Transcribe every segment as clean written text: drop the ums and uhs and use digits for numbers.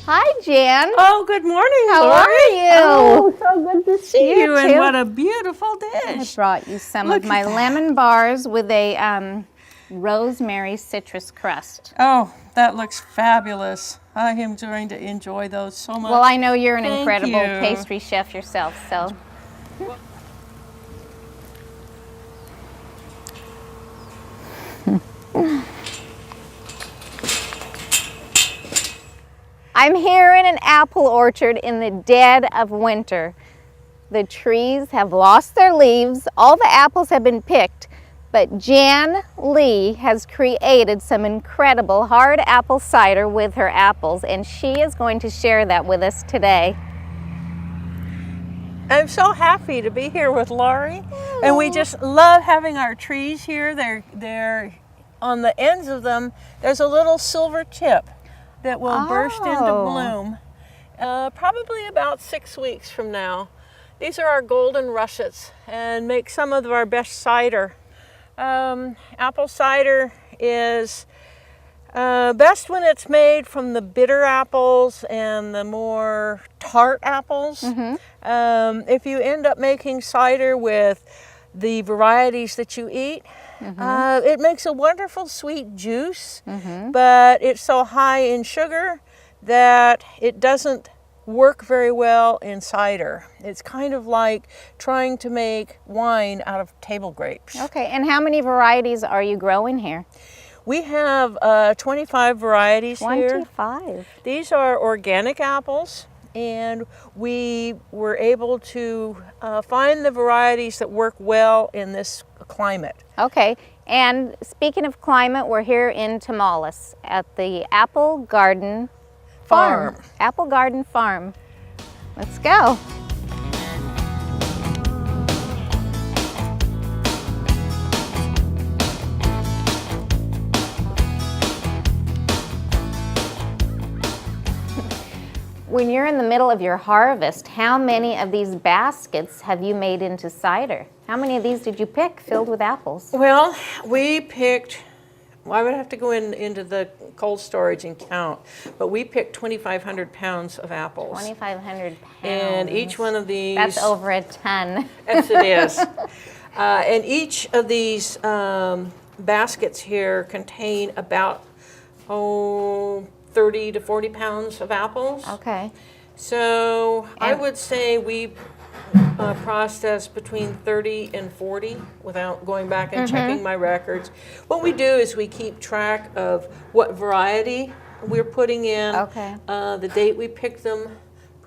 Hi, Jan. Oh, good morning, How Laurie. are you? Oh, so good to see you, and too. what a beautiful dish. I brought you some Look of my at that. lemon bars with a rosemary citrus crust. Oh, that looks fabulous. I am going to enjoy those so much. Well, I know you're an Thank incredible you. pastry chef yourself, so. I'm here in an apple orchard in the dead of winter. The trees have lost their leaves, all the apples have been picked, but Jan Lee has created some incredible hard apple cider with her apples, and she is going to share that with us today. I'm so happy to be here with Laurie, and we just love having our trees here. They're on the ends of them, there's a little silver tip that will burst into bloom probably about 6 weeks from now. These are our golden russets and make some of our best cider. Apple cider is best when it's made from the bitter apples and the more tart apples. If you end up making cider with the varieties that you eat, it makes a wonderful sweet juice, but it's so high in sugar that it doesn't work very well in cider. It's kind of like trying to make wine out of table grapes. Okay, and how many varieties are you growing here? We have 25 varieties here. 25. These are organic apples, and we were able to find the varieties that work well in this climate. Okay, and speaking of climate, we're here in Tomales at the AppleGarden Farm. AppleGarden Farm. Let's go. When you're in the middle of your harvest, how many of these baskets have you made into cider? How many of these did you pick filled with apples? Well, we picked, I would have to go into the cold storage and count, but we picked 2,500 pounds of apples. 2,500 pounds. And each one of these... That's over a ton. Yes, it is. And each of these baskets here contain about, 30 to 40 pounds of apples. Okay. So I would say we process between 30 and 40 without going back and checking my records. What we do is we keep track of what variety we're putting in, the date we picked them,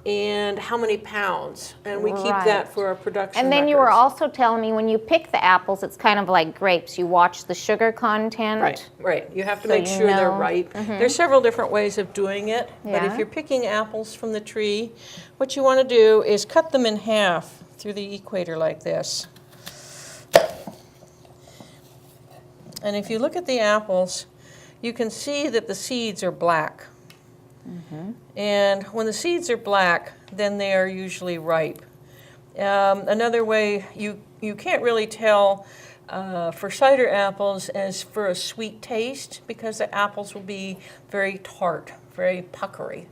and how many pounds. And we keep that for our production And then records. you were also telling me when you pick the apples, it's kind of like grapes. You watch the sugar content. Right. You have to make sure they're ripe. There's several different ways of doing it, but if you're picking apples from the tree, what you want to do is cut them in half through the equator like this. And if you look at the apples, you can see that the seeds are black. And when the seeds are black, then they are usually ripe. Another way you can't really tell for cider apples as for a sweet taste, because the apples will be very tart, very puckery.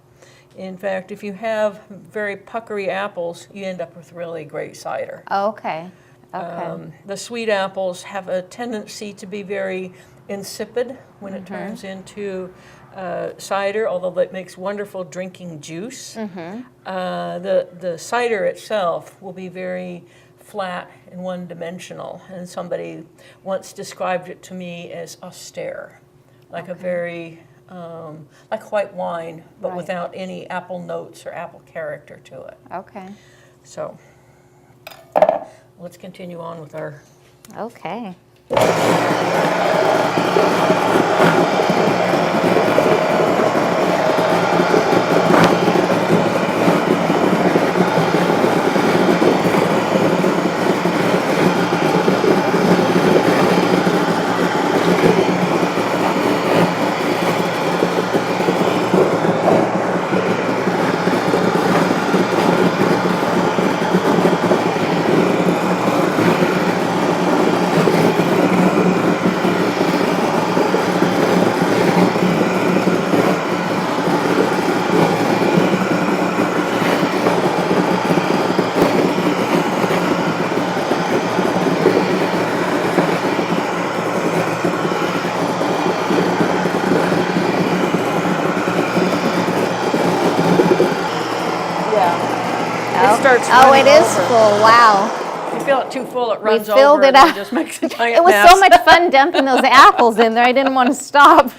In fact, if you have very puckery apples, you end up with really great cider. Okay. The sweet apples have a tendency to be very insipid when it turns into cider, although it makes wonderful drinking juice. The cider itself will be very flat and one-dimensional, and somebody once described it to me as austere, like a very like white wine, but without any apple notes or apple character to it. Okay. So let's continue on with our... Okay. starts Oh, running it is over. full. Wow. If you feel it too full, it runs filled over it and then up. just makes a giant It was mess. so much fun dumping those apples in there. I didn't want to stop.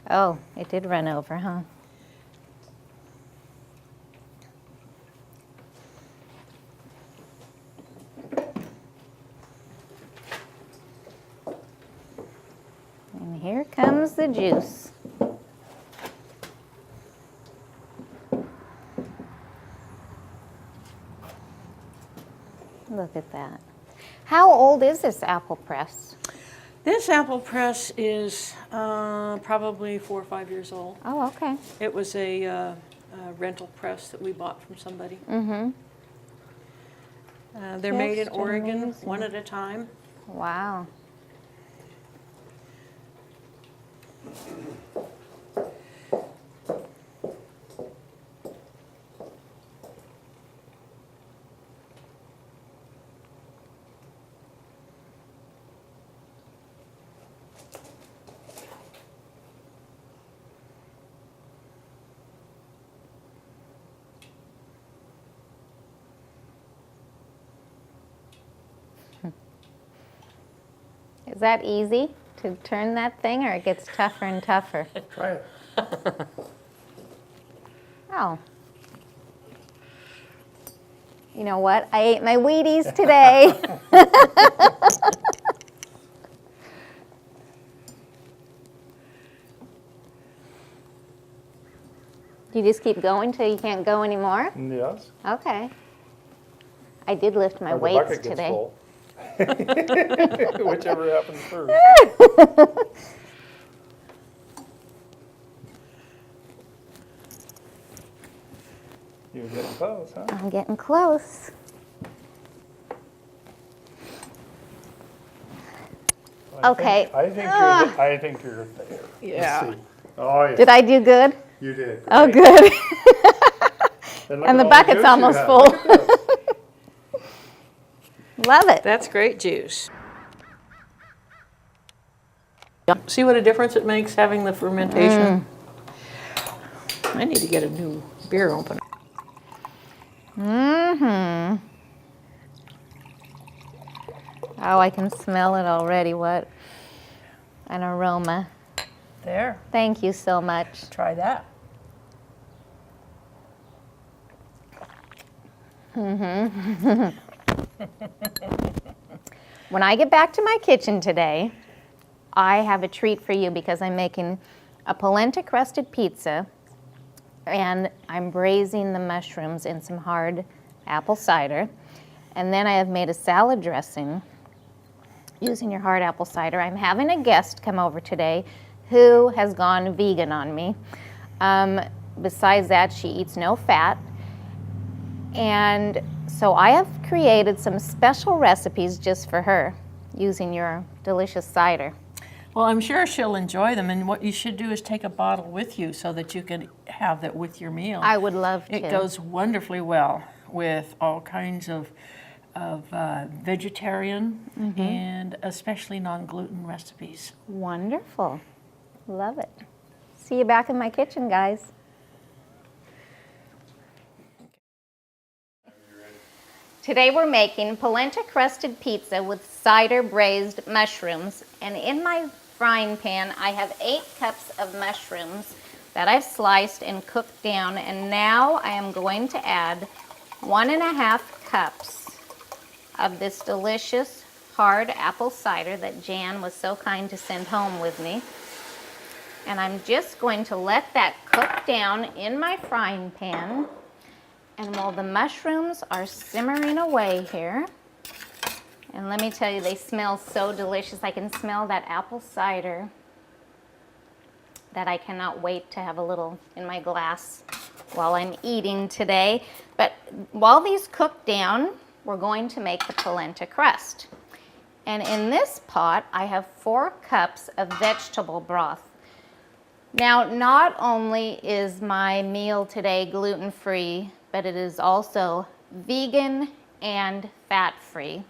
Oh, it did run over, huh? And here comes the juice. Look at that. How old is this apple press? This apple press is probably 4 or 5 years old. Oh, okay. It was a rental press that we bought from somebody. Mm-hmm. They're made in Just Oregon, amazing. one at a time. Wow. Is that easy to turn that thing, or it gets tougher and tougher? Try it. Oh. You know what? I ate my Wheaties today. Do you just keep going till you can't go anymore? Yes. Okay. I did lift my Or the weights bucket gets today. full. Whichever happens first. You're getting close, huh? I'm getting close. Okay. I think you're there. Yeah. Let's see. Oh, yeah. Did I do good? You did. Oh, great. good. look And at the all bucket's juice you almost have. full. Look at this. Love it. That's great juice. See what a difference it makes having the fermentation? I need to get a new beer opener. Mm-hmm. Oh, I can smell it already. What an aroma. There, Thank you so much. try that. When I get back to my kitchen today, I have a treat for you because I'm making a polenta crusted pizza and I'm braising the mushrooms in some hard apple cider. And then I have made a salad dressing using your hard apple cider. I'm having a guest come over today who has gone vegan on me. Besides that, she eats no fat. And so I have created some special recipes just for her using your delicious cider. Well, I'm sure she'll enjoy them, and what you should do is take a bottle with you so that you can have that with your meal. I would love to. It goes wonderfully well with all kinds of vegetarian and especially non-gluten recipes. Wonderful. Love it. See you back in my kitchen, guys. Today we're making polenta crusted pizza with cider braised mushrooms. And in my frying pan, I have 8 cups of mushrooms that I've sliced and cooked down. And now I am going to add 1.5 cups of this delicious hard apple cider that Jan was so kind to send home with me. And I'm just going to let that cook down in my frying pan. And while the mushrooms are simmering away here, and let me tell you, they smell so delicious. I can smell that apple cider that I cannot wait to have a little in my glass while I'm eating today. But while these cook down, we're going to make the polenta crust. And in this pot, I have 4 cups of vegetable broth. Now, not only is my meal today gluten-free, but it is also vegan and fat-free.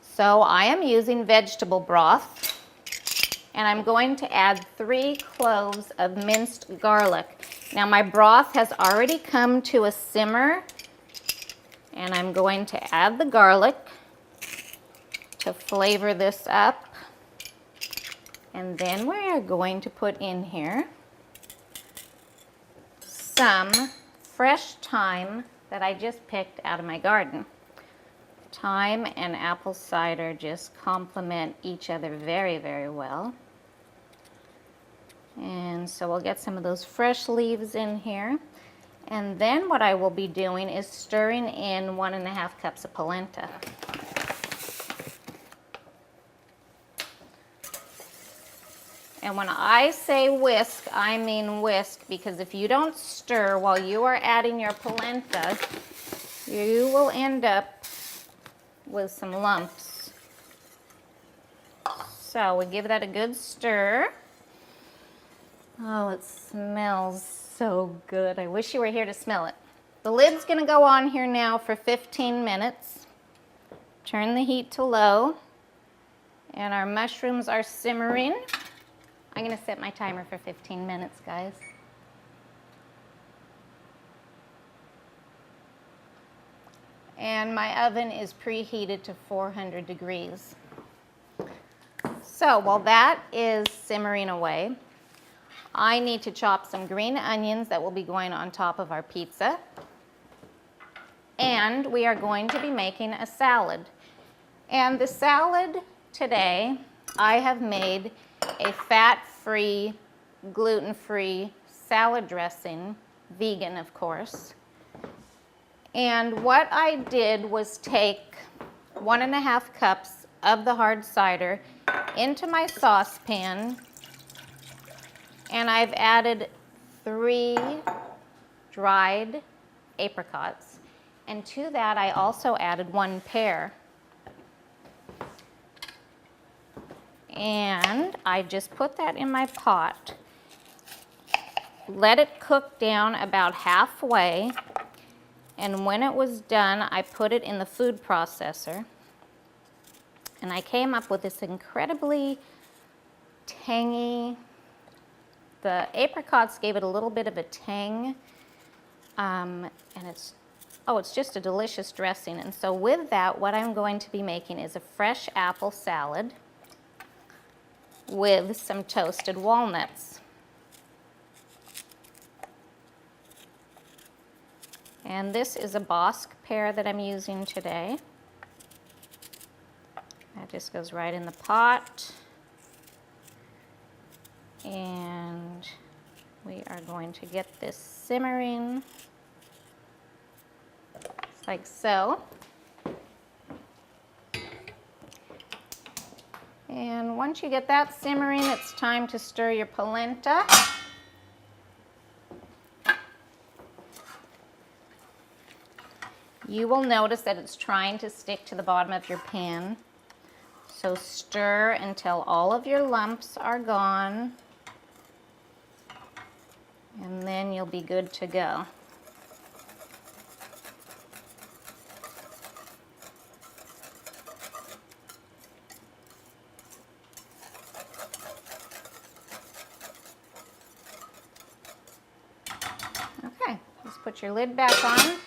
So I am using vegetable broth. And I'm going to add 3 cloves of minced garlic. Now my broth has already come to a simmer, and I'm going to add the garlic to flavor this up. And then we are going to put in here some fresh thyme that I just picked out of my garden. Thyme and apple cider just complement each other very, very well. And so we'll get some of those fresh leaves in here. And then what I will be doing is stirring in 1.5 cups of polenta. And when I say whisk, I mean whisk, because if you don't stir while you are adding your polenta, you will end up with some lumps. So we give that a good stir. Oh, it smells so good. I wish you were here to smell it. The lid's gonna go on here now for 15 minutes. Turn the heat to low, and our mushrooms are simmering. I'm gonna set my timer for 15 minutes, guys. And my oven is preheated to 400 degrees. So while that is simmering away, I need to chop some green onions that will be going on top of our pizza. And we are going to be making a salad. And the salad today, I have made a fat-free, gluten-free salad dressing, vegan of course. And what I did was take 1.5 cups of the hard cider into my saucepan, and I've added 3 dried apricots. And to that, I also added 1 pear. And I just put that in my pot. Let it cook down about halfway. And when it was done, I put it in the food processor. And I came up with this incredibly tangy, the apricots gave it a little bit of a tang, and it's just a delicious dressing. And so with that, what I'm going to be making is a fresh apple salad with some toasted walnuts. And this is a Bosque pear that I'm using today. That just goes right in the pot. And we are going to get this simmering like so. And once you get that simmering, it's time to stir your polenta. You will notice that it's trying to stick to the bottom of your pan. So stir until all of your lumps are gone. And then you'll be good to go. Okay, just put your lid back on,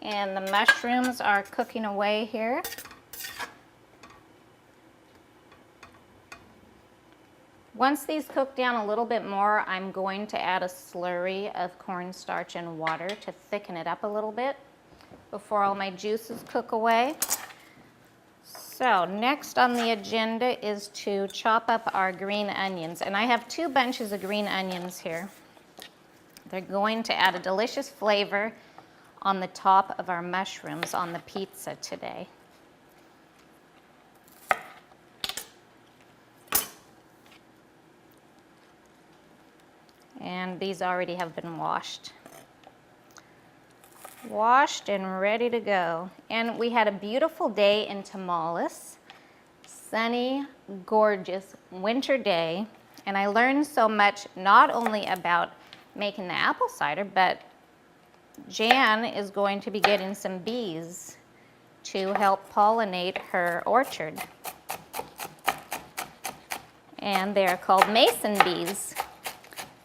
and the mushrooms are cooking away here. Once these cook down a little bit more, I'm going to add a slurry of cornstarch and water to thicken it up a little bit before all my juices cook away. So next on the agenda is to chop up our green onions. And I have 2 bunches of green onions here. They're going to add a delicious flavor on the top of our mushrooms on the pizza today. And these already have been washed. Washed and ready to go. And we had a beautiful day in Tomales. Sunny, gorgeous winter day. And I learned so much not only about making the apple cider, but Jan is going to be getting some bees to help pollinate her orchard. And they're called mason bees,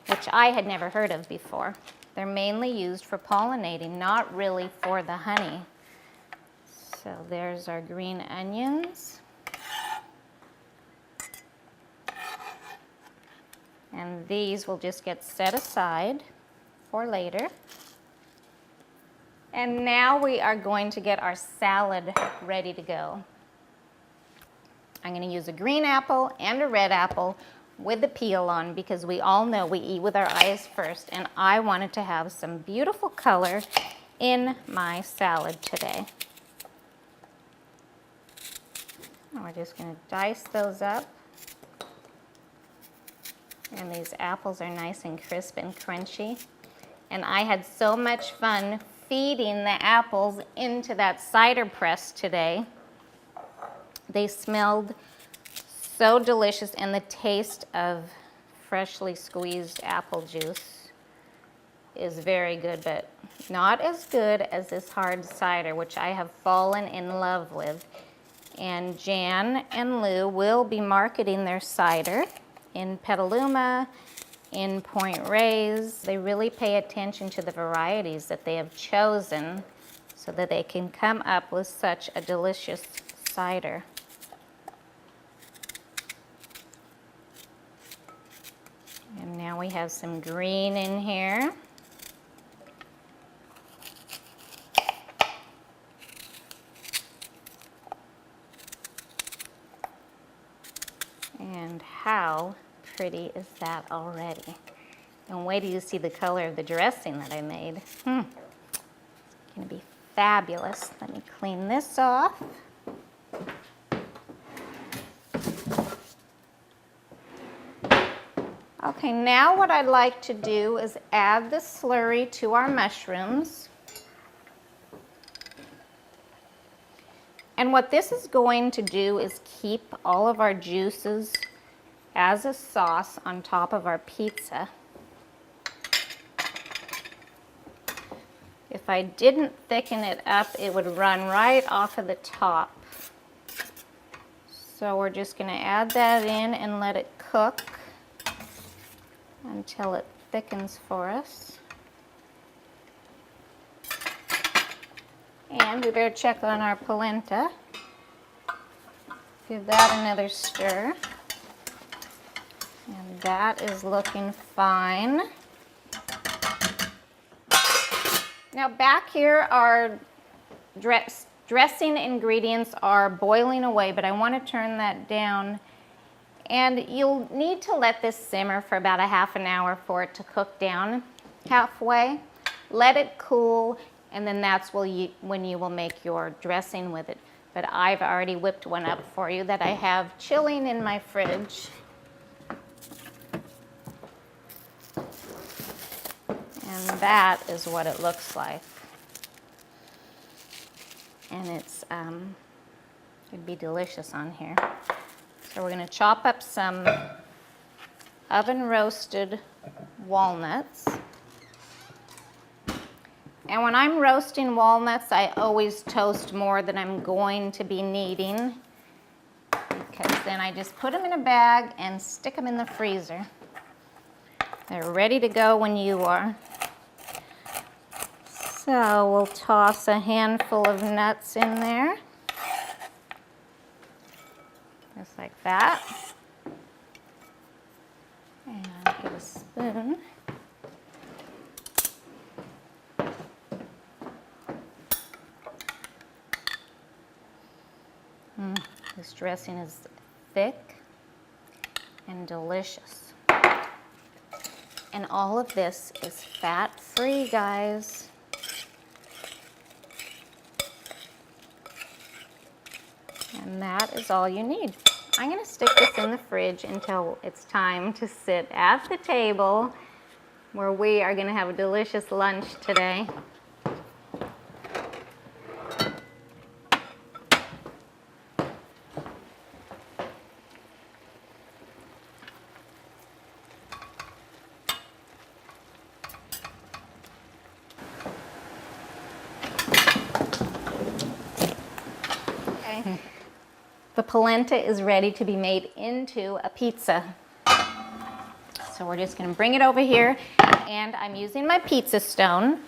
which I had never heard of before. They're mainly used for pollinating, not really for the honey. So there's our green onions. And these will just get set aside for later. And now we are going to get our salad ready to go. I'm going to use a green apple and a red apple with the peel on because we all know we eat with our eyes first, and I wanted to have some beautiful color in my salad today. And we're just going to dice those up. And these apples are nice and crisp and crunchy. And I had so much fun feeding the apples into that cider press today. They smelled so delicious, and the taste of freshly squeezed apple juice is very good, but not as good as this hard cider, which I have fallen in love with. And Jan and Lou will be marketing their cider in Petaluma, in Point Reyes. They really pay attention to the varieties that they have chosen so that they can come up with such a delicious cider. And now we have some green in here. And how pretty is that already? And wait till you see the color of the dressing that I made. It's gonna be fabulous. Let me clean this off. Okay, now what I'd like to do is add the slurry to our mushrooms. And what this is going to do is keep all of our juices as a sauce on top of our pizza. If I didn't thicken it up, it would run right off of the top. So we're just going to add that in and let it cook until it thickens for us. And we better check on our polenta. Give that another stir. And that is looking fine. Now back here, our dressing ingredients are boiling away, but I want to turn that down. And you'll need to let this simmer for about a half an hour for it to cook down halfway. Let it cool, and then that's when you will make your dressing with it. But I've already whipped one up for you that I have chilling in my fridge. And that is what it looks like. And it'd be delicious on here. So we're going to chop up some oven roasted walnuts. And when I'm roasting walnuts, I always toast more than I'm going to be needing, because then I just put them in a bag and stick them in the freezer. They're ready to go when you are. So we'll toss a handful of nuts in there. Just like that. And get a spoon. This dressing is thick and delicious. And all of this is fat-free, guys. And that is all you need. I'm going to stick this in the fridge until it's time to sit at the table where we are going to have a delicious lunch today. The polenta is ready to be made into a pizza. So we're just gonna bring it over here, and I'm using my pizza stone.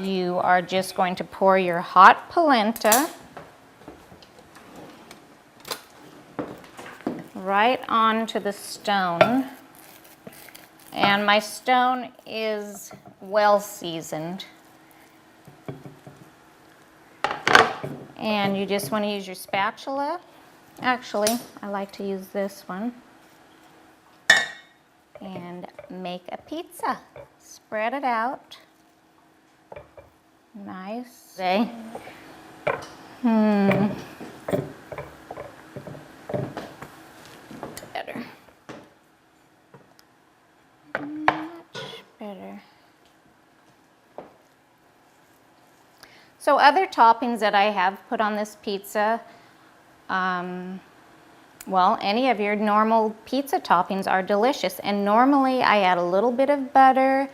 You are just going to pour your hot polenta right onto the stone. And my stone is well seasoned. And you just want to use your spatula. Actually, I like to use this one. And make a pizza. Spread it out. Nice. Better. Much better. So other toppings that I have put on this pizza, well, any of your normal pizza toppings are delicious. And normally I add a little bit of butter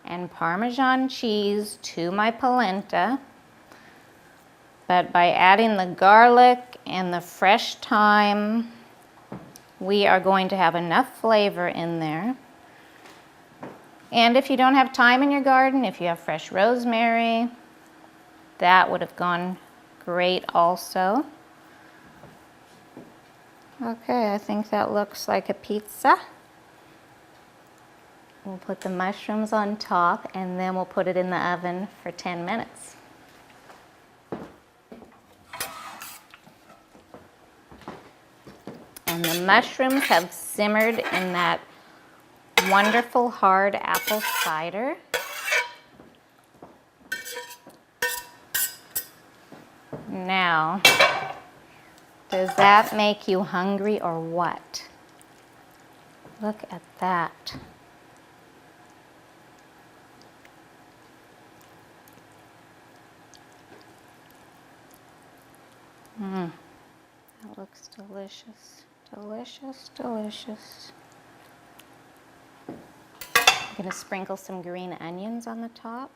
and Parmesan cheese to my polenta. But by adding the garlic and the fresh thyme, we are going to have enough flavor in there. And if you don't have thyme in your garden, if you have fresh rosemary, that would have gone great also. Okay, I think that looks like a pizza. We'll put the mushrooms on top and then we'll put it in the oven for 10 minutes. And the mushrooms have simmered in that wonderful hard apple cider. Now, does that make you hungry or what? Look at that. That looks delicious, delicious, delicious. I'm gonna sprinkle some green onions on the top.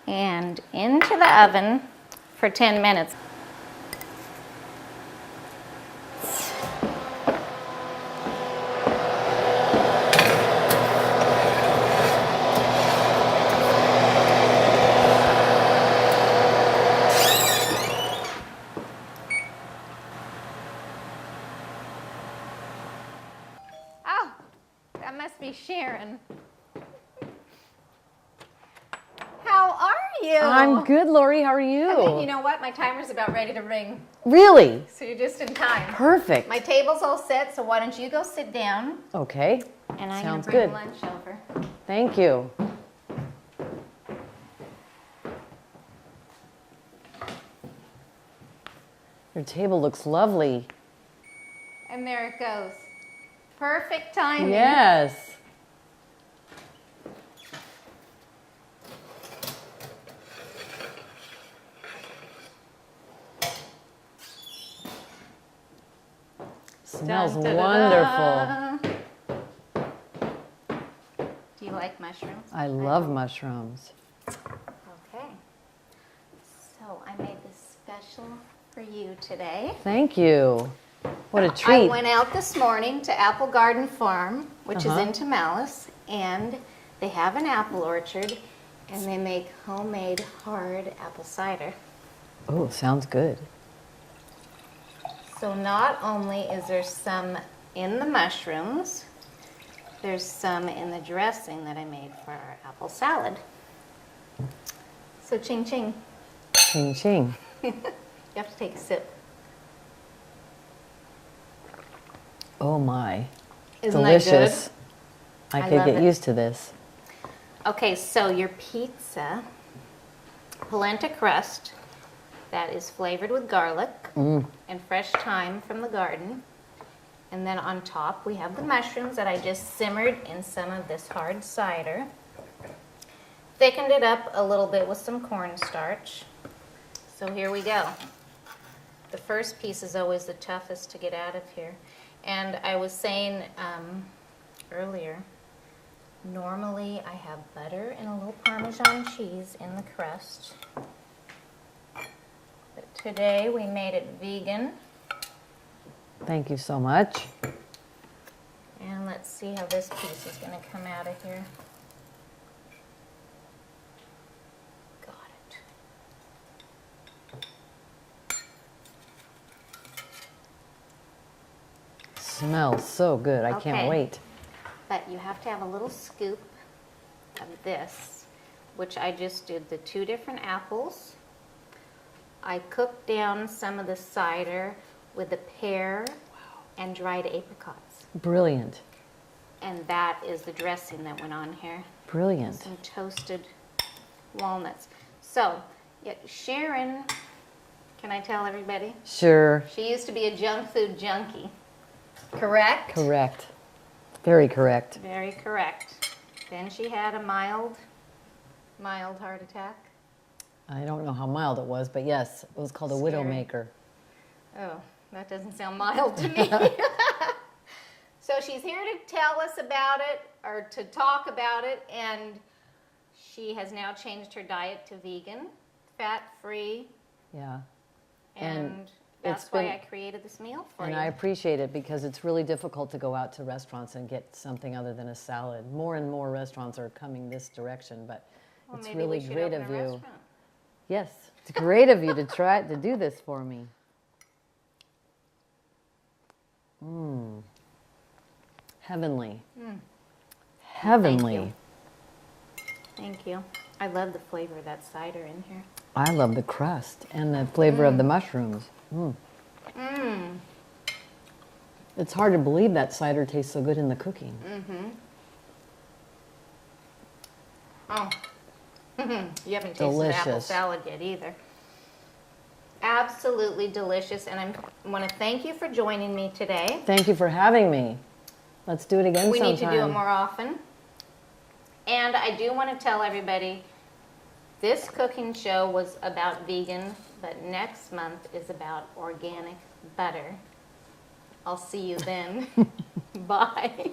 And into the oven for 10 minutes. Oh, that must be Sharon. How are you? I'm good, Laurie. How are I think, you you? know what? My timer's about ready to ring, Really? so you're just in time. Perfect. My table's all set, so why don't you go sit down, Okay. and I'm Sounds gonna bring good. lunch over. Thank you. Your table looks lovely. And there it goes. Perfect timing. Yes. Smells Dun, da, da, wonderful. da. Do you like mushrooms? I love mushrooms. Okay. So I made this special for you today. Thank you. What a I treat. went out this morning to AppleGarden Farm, which is Uh-huh. in Tomales, and they have an apple orchard, and they make homemade hard apple cider. Oh, sounds good. So not only is there some in the mushrooms, there's some in the dressing that I made for our apple salad. So ching ching. Ching ching. You have to take a sip. Oh my. Isn't Delicious. that I I could love get it. used to this. good? Okay, so your pizza, polenta crust, that is flavored with garlic and fresh thyme from the garden. And then on top, we have the mushrooms that I just simmered in some of this hard cider. Thickened it up a little bit with some cornstarch. So here we go. The first piece is always the toughest to get out of here. And I was saying earlier. Normally I have butter and a little Parmesan cheese in the crust. But today we made it vegan. Thank you so much. And let's see how this piece is going to come out of here. Got it. Smells so good. I Okay. can't wait. But you have to have a little scoop of this, which I just did the 2 different apples. I cooked down some of the cider with the pear and dried apricots. Brilliant. And that is the dressing that went on here. Brilliant. Some toasted walnuts. So, yeah, Sharon, can I tell everybody? Sure. She used to be a junk food junkie. Correct? Correct. Very correct. Very correct. Then she had a mild heart attack. I don't know how mild it was, but yes, it was called a Scary. widowmaker. Oh, that doesn't sound mild to me. So she's here to tell us about it, or to talk about it, and she has now changed her diet to vegan, fat-free, Yeah. and it's that's why been- I created this meal for And you. I appreciate it because it's really difficult to go out to restaurants and get something other than a salad. More and more restaurants are coming this direction, but Well, it's maybe really we should great open of a you. restaurant. Yes, it's great of you to try to do this for me. Heavenly. Heavenly. you. Thank you. I love the flavor of that cider in here. I love the crust and the flavor of the mushrooms. It's hard to believe that cider tastes so good in the cooking. Oh, you haven't tasted the apple Delicious. salad yet either. Absolutely delicious, and I want to thank you for joining me today. Thank you for having me. Let's do it again We sometime. need to do it more often. And I do want to tell everybody, this cooking show was about vegan, but next month is about organic butter. I'll see you then. Bye.